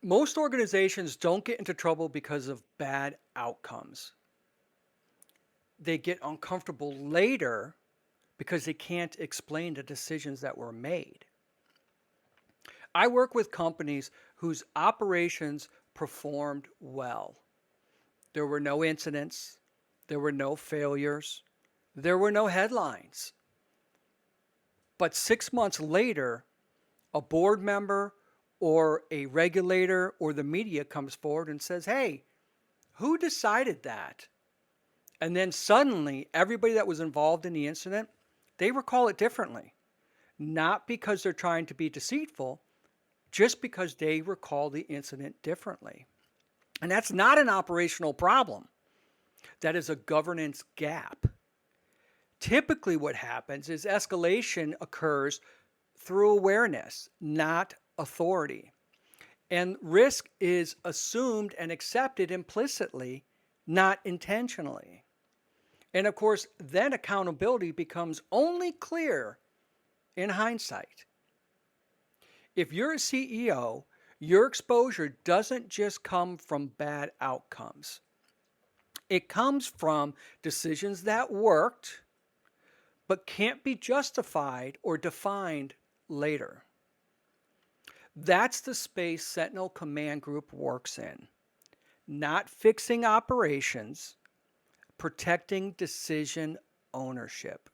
Most organizations don't get into trouble because of bad outcomes. They get uncomfortable later because they can't explain the decisions that were made. I work with companies whose operations performed well. There were no incidents, there were no failures, there were no headlines. But 6 months later, a board member or a regulator or the media comes forward and says, hey, who decided that? And then suddenly, everybody that was involved in the incident, they recall it differently. Not because they're trying to be deceitful, just because they recall the incident differently. And that's not an operational problem. That is a governance gap. Typically, what happens is escalation occurs through awareness, not authority. And risk is assumed and accepted implicitly, not intentionally. And of course, then accountability becomes only clear in hindsight. If you're a CEO, your exposure doesn't just come from bad outcomes. It comes from decisions that worked but can't be justified or defined later. That's the space Sentinel Command Group works in. Not fixing operations, protecting decision ownership.